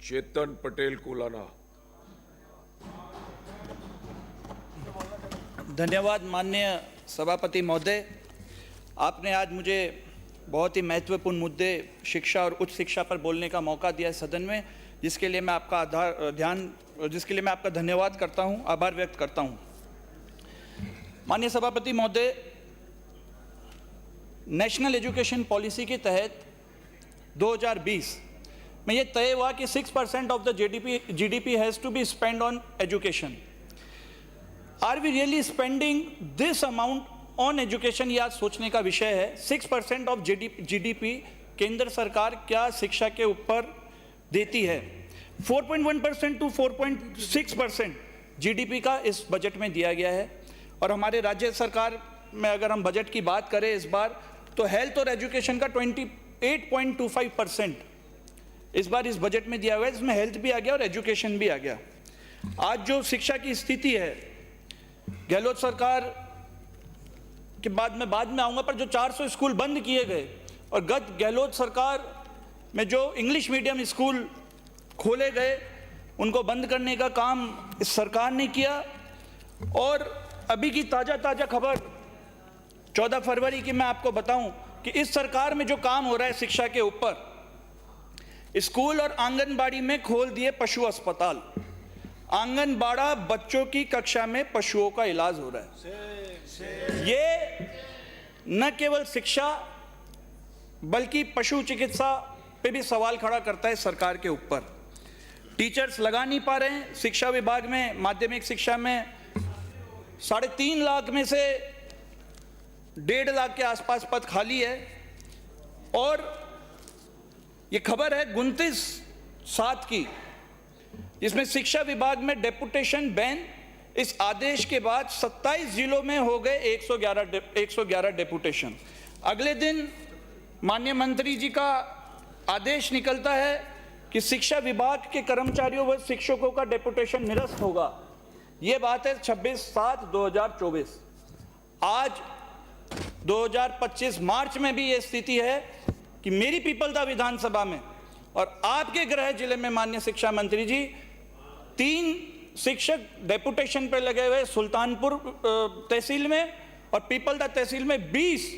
चेतन पटेल कोलाना। धन्यवाद माननीय सभापति महोदय, आपने आज मुझे बहुत ही महत्वपूर्ण मुद्दे शिक्षा और उच्च शिक्षा पर बोलने का मौका दिया है सदन में, जिसके लिए मैं आपका धन्यवाद करता हूं, आभार व्यक्त करता हूं। माननीय सभापति महोदय, नेशनल एजुकेशन पॉलिसी के तहत 2020 में ये तय हुआ कि 6% of the GDP has to be spend on education. Are we really spending this amount on education? ये आज सोचने का विषय है। 6% ऑफ GDP केंद्र सरकार क्या शिक्षा के ऊपर देती है? 4.1% टू 4.6% GDP का इस बजट में दिया गया है। और हमारे राज्य सरकार में अगर हम बजट की बात करें इस बार, तो हेल्थ और एजुकेशन का 28.25% इस बार इस बजट में दिया हुआ है। इसमें हेल्थ भी आ गया और एजुकेशन भी आ गया। आज जो शिक्षा की स्थिति है, गहलोत सरकार के बाद में आऊंगा, पर जो 400 स्कूल बंद किए गए और गत गहलोत सरकार में जो इंग्लिश मीडियम स्कूल खोले गए, उनको बंद करने का काम इस सरकार ने किया। और अभी की ताज़ा खबर 14 फरवरी की मैं आपको बताऊं कि इस सरकार में जो काम हो रहा है शिक्षा के ऊपर, स्कूल और आंगनबाड़ी में खोल दिए पशु अस्पताल। आंगनबाड़ा बच्चों की कक्षा में पशुओं का इलाज हो रहा है। ये न केवल शिक्षा बल्कि पशु चिकित्सा पे भी सवाल खड़ा करता है सरकार के ऊपर। टीचर्स लगा नहीं पा रहे हैं शिक्षा विभाग में। माध्यमिक शिक्षा में 3.5 लाख में से 1.5 लाख के आसपास पद खाली है। और ये खबर है 29/7 की, जिसमें शिक्षा विभाग में डेपुटेशन बैन। इस आदेश के बाद 27 जिलों में हो गए 111 डेपुटेशन। अगले दिन माननीय मंत्री जी का आदेश निकलता है कि शिक्षा विभाग के कर्मचारियों व शिक्षकों का डेपुटेशन निरस्त होगा। ये बात है 26/7/2024। आज 2025 मार्च में भी ये स्थिति है कि मेरी पीपलदा विधानसभा में और आपके गृह जिले में माननीय शिक्षा मंत्री जी 3 शिक्षक डेपुटेशन पर लगे हुए। सुल्तानपुर तहसील में और पीपलदा तहसील में 20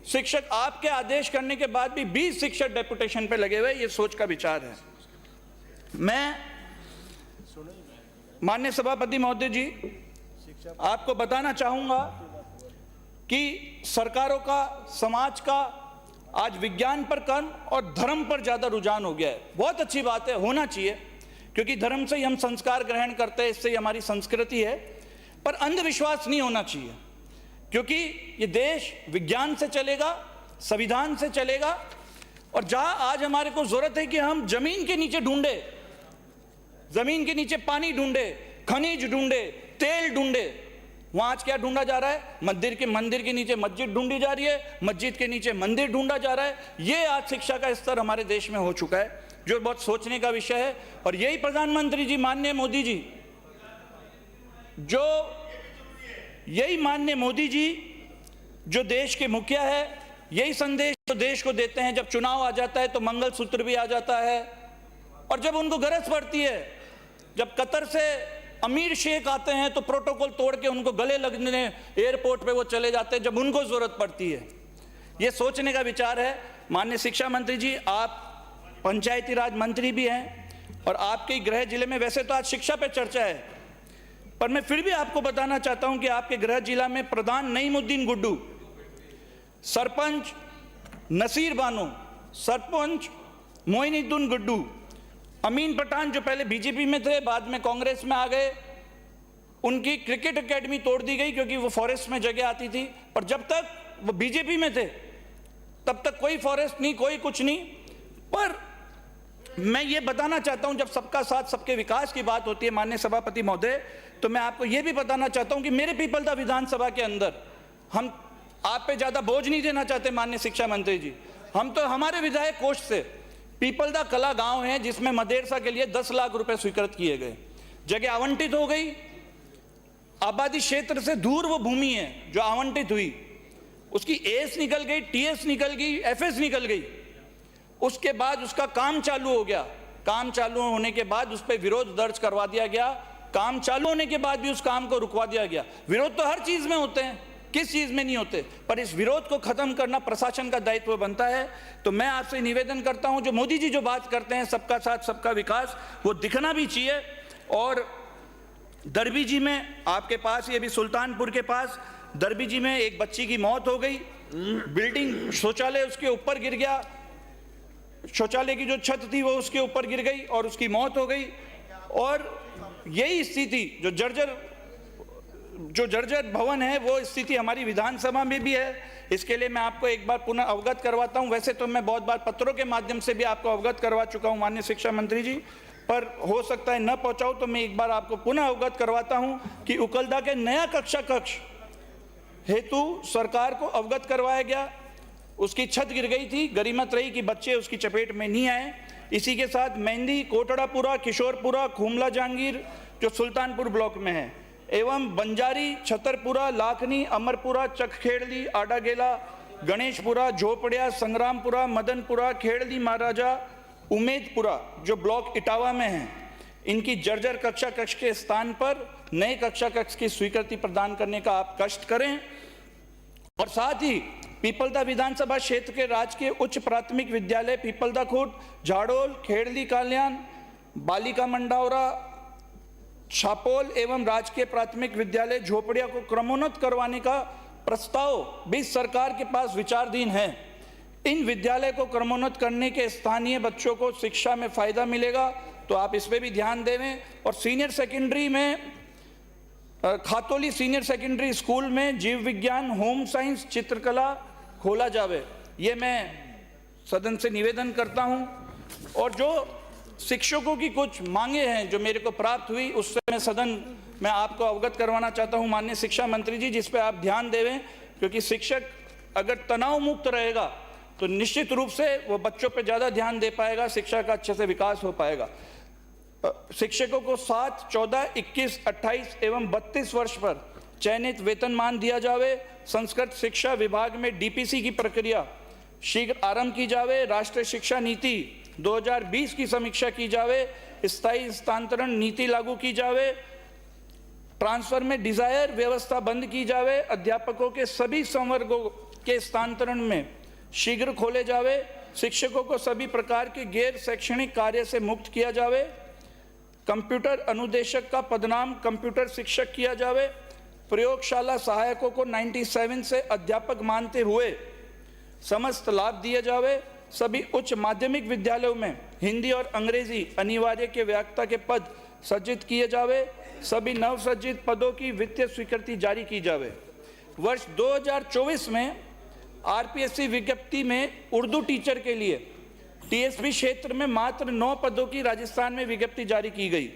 शिक्षक, आपके आदेश करने के बाद भी 20 शिक्षक डेपुटेशन पर लगे हुए। ये सोच का विचार है। मैं माननीय सभापति महोदय जी आपको बताना चाहूंगा कि सरकारों का, समाज का आज विज्ञान पर कम और धर्म पर ज्यादा रुझान हो गया है। बहुत अच्छी बात है, होना चाहिए, क्योंकि धर्म से ही हम संस्कार ग्रहण करते हैं, इससे ही हमारी संस्कृति है। पर अंधविश्वास नहीं होना चाहिए, क्योंकि ये देश विज्ञान से चलेगा, संविधान से चलेगा। और जहां आज हमारे को जरूरत है कि हम जमीन के नीचे ढूंढे, जमीन के नीचे पानी ढूंढे, खनिज ढूंढे, तेल ढूंढे, वहां आज क्या ढूंढा जा रहा है? मंदिर के नीचे मस्जिद ढूंढी जा रही है, मस्जिद के नीचे मंदिर ढूंढा जा रहा है। ये आज शिक्षा का स्तर हमारे देश में हो चुका है, जो बहुत सोचने का विषय है। और यही प्रधानमंत्री जी, माननीय मोदी जी, जो देश के मुखिया है, यही संदेश तो देश को देते हैं। जब चुनाव आ जाता है तो मंगलसूत्र भी आ जाता है, और जब उनको गरज पड़ती है, जब कतर से अमीर शेख आते हैं तो प्रोटोकॉल तोड़ के उनको गले लगने एयरपोर्ट पे वो चले जाते हैं जब उनको जरूरत पड़ती है। ये सोचने का विचार है। माननीय शिक्षा मंत्री जी, आप पंचायती राज मंत्री भी हैं और आपके गृह जिले में, वैसे तो आज शिक्षा पे चर्चा है, पर मैं फिर भी आपको बताना चाहता हूं कि आपके गृह जिला में प्रधान नईमुद्दीन गुड्डू, सरपंच नसीर बानो, सरपंच मोइनुद्दीन गुड्डू, अमीन पठान जो पहले बीजेपी में थे, बाद में कांग्रेस में आ गए, उनकी क्रिकेट एकेडमी तोड़ दी गई क्योंकि वो फॉरेस्ट में जगह आती थी। पर जब तक वो बीजेपी में थे तब तक कोई फॉरेस्ट नहीं, कोई कुछ नहीं। पर मैं ये बताना चाहता हूं, जब सबका साथ सबके विकास की बात होती है माननीय सभापति महोदय, तो मैं आपको ये भी बताना चाहता हूं कि मेरे पीपलदा विधानसभा के अंदर हम आप पे ज्यादा बोझ नहीं देना चाहते माननीय शिक्षा मंत्री जी। हम तो हमारे विधायक कोष से पीपलदा कला गांव है, जिसमें मदरसा के लिए 10 लाख रुपए स्वीकृत किए गए, जगह आवंटित हो गई। आबादी क्षेत्र से दूर वो भूमि है जो आवंटित हुई, उसकी एस निकल गई, टीएस निकल गई, एफएस निकल गई। उसके बाद उसका काम चालू हो गया, काम चालू होने के बाद उस पर विरोध दर्ज करवा दिया गया, काम चालू होने के बाद भी उस काम को रुकवा दिया गया। विरोध तो हर चीज में होते हैं, किस चीज में नहीं होते, पर इस विरोध को खत्म करना प्रशासन का दायित्व बनता है। तो मैं आपसे निवेदन करता हूं, जो मोदी जी जो बात करते हैं सबका साथ सबका विकास, वो दिखना भी चाहिए। और दरबी जी में आपके पास, ये भी सुल्तानपुर के पास दरबी जी में एक बच्ची की मौत हो गई, बिल्डिंग शौचालय उसके ऊपर गिर गया, शौचालय की जो छत थी वो उसके ऊपर गिर गई और उसकी मौत हो गई। और यही स्थिति जो जर्जर भवन है, वो स्थिति हमारी विधानसभा में भी है। इसके लिए मैं आपको एक बार पुनः अवगत करवाता हूं। वैसे तो मैं बहुत बार पत्रों के माध्यम से भी आपको अवगत करवा चुका हूं माननीय शिक्षा मंत्री जी, पर हो सकता है न पहुंचाऊं, तो मैं एक बार आपको पुनः अवगत करवाता हूं कि उकलदा के नया कक्षा कक्ष हेतु सरकार को अवगत करवाया गया। उसकी छत गिर गई थी, गरिमत रही कि बच्चे उसकी चपेट में नहीं आए। इसी के साथ मेहंदी, कोटड़ापुरा, किशोरपुरा, खुमला जहांगीर जो सुल्तानपुर ब्लॉक में है, एवं बंजारी, छतरपुरा, लाखनी, अमरपुरा, चकखेड़ली, आडागेला, गणेशपुरा, झोपड़िया, संग्रामपुरा, मदनपुरा, खेड़ली महाराजा, उमेदपुरा जो ब्लॉक इटावा में है, इनकी जर्जर कक्षा कक्ष के स्थान पर नए कक्षा कक्ष की स्वीकृति प्रदान करने का आप कष्ट करें। और साथ ही पीपलदा विधानसभा क्षेत्र के राजकीय उच्च प्राथमिक विद्यालय पीपलदा खुर्द, झाड़ोल, खेड़ली कल्याण, बालिका मंडावरा, छापोल एवं राजकीय प्राथमिक विद्यालय झोपड़िया को क्रमोन्नत करवाने का प्रस्ताव भी सरकार के पास विचाराधीन है। इन विद्यालय को क्रमोन्नत करने के स्थानीय बच्चों को शिक्षा में फायदा मिलेगा, तो आप इस पे भी ध्यान देवें। और सीनियर सेकेंडरी में खातोली सीनियर सेकेंडरी स्कूल में जीव विज्ञान, होम साइंस, चित्रकला खोला जावे, ये मैं सदन से निवेदन करता हूं। और जो शिक्षकों की कुछ मांगे हैं जो मेरे को प्राप्त हुई, उससे मैं सदन में आपको अवगत करवाना चाहता हूं माननीय शिक्षा मंत्री जी, जिस पे आप ध्यान देवें। क्योंकि शिक्षक अगर तनाव मुक्त रहेगा तो निश्चित रूप से वो बच्चों पे ज़्यादा ध्यान दे पाएगा, शिक्षा का अच्छे से विकास हो पाएगा। शिक्षकों को 7, 14, 21, 28 एवं 32 वर्ष पर चयनित वेतनमान दिया जावे। संस्कृत शिक्षा विभाग में डीपीसी की प्रक्रिया शीघ्र आरंभ की जावे। राष्ट्रीय शिक्षा नीति 2020 की समीक्षा की जावे। स्थायी हस्तांतरण नीति लागू की जावे। ट्रांसफर में डिजायर व्यवस्था बंद की जावे। अध्यापकों के सभी संवर्गों के हस्तांतरण में शीघ्र खोले जावे। शिक्षकों को सभी प्रकार के गैर शैक्षणिक कार्य से मुक्त किया जावे। कंप्यूटर अनुदेशक का पदनाम कंप्यूटर शिक्षक किया जावे। प्रयोगशाला सहायकों को 97 से अध्यापक मानते हुए समस्त लाभ दिए जावे। सभी उच्च माध्यमिक विद्यालयों में हिंदी और अंग्रेजी अनिवार्य के व्याख्या के पद सृजित किए जावे। सभी नवसृजित पदों की वित्तीय स्वीकृति जारी की जावे। वर्ष 2024 में आरपीएससी विज्ञप्ति में उर्दू टीचर के लिए टीएसपी क्षेत्र में मात्र 9 पदों की राजस्थान में विज्ञप्ति जारी की गई।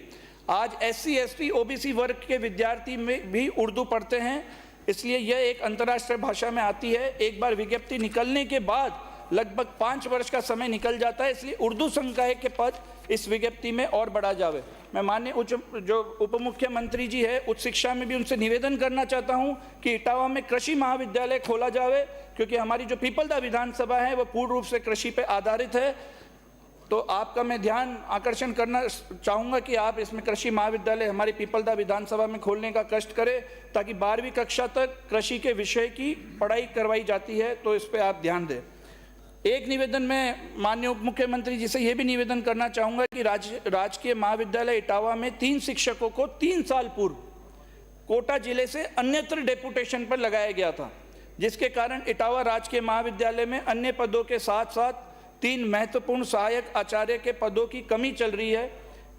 आज एससी, एसटी, ओबीसी वर्ग के विद्यार्थी में भी उर्दू पढ़ते हैं, इसलिए यह एक अंतर्राष्ट्रीय भाषा में आती है। एक बार विज्ञप्ति निकलने के बाद लगभग 5 वर्ष का समय निकल जाता है, इसलिए उर्दू संकाय के पद इस विज्ञप्ति में और बढ़ा जावे। मैं माननीय जो उप मुख्यमंत्री जी है उच्च शिक्षा में भी उनसे निवेदन करना चाहता हूं कि इटावा में कृषि महाविद्यालय खोला जावे, क्योंकि हमारी जो पीपलदा विधानसभा है वो पूर्ण रूप से कृषि पे आधारित है। तो आपका मैं ध्यान आकर्षण करना चाहूँगा कि आप इसमें कृषि महाविद्यालय हमारी पीपलदा विधानसभा में खोलने का कष्ट करें, ताकि 12वीं कक्षा तक कृषि के विषय की पढ़ाई करवाई जाती है, तो इस पर आप ध्यान दें। एक निवेदन में माननीय उप मुख्यमंत्री जी से यह भी निवेदन करना चाहूँगा कि राजकीय महाविद्यालय इटावा में 3 शिक्षकों को 3 साल पूर्व कोटा जिले से अन्यत्र डेपुटेशन पर लगाया गया था, जिसके कारण इटावा राजकीय महाविद्यालय में अन्य पदों के साथ साथ 3 महत्वपूर्ण सहायक आचार्य के पदों की कमी चल रही है।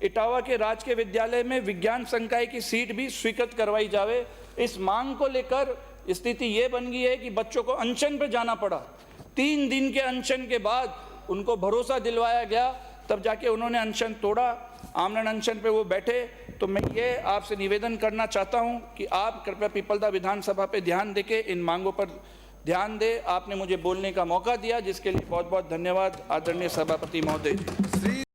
इटावा के राजकीय विद्यालय में विज्ञान संकाय की सीट भी स्वीकृत करवाई जावे। इस मांग को लेकर स्थिति ये बन गई है कि बच्चों को अनशन पर जाना पड़ा। 3 दिन के अनशन के बाद उनको भरोसा दिलवाया गया, तब जाके उन्होंने अनशन तोड़ा, आमरण अनशन पे वो बैठे। तो मैं ये आपसे निवेदन करना चाहता हूँ कि आप कृपया पीपलदा विधानसभा पे ध्यान देके इन मांगों पर ध्यान दे। आपने मुझे बोलने का मौका दिया, जिसके लिए बहुत बहुत धन्यवाद आदरणीय सभापति महोदय।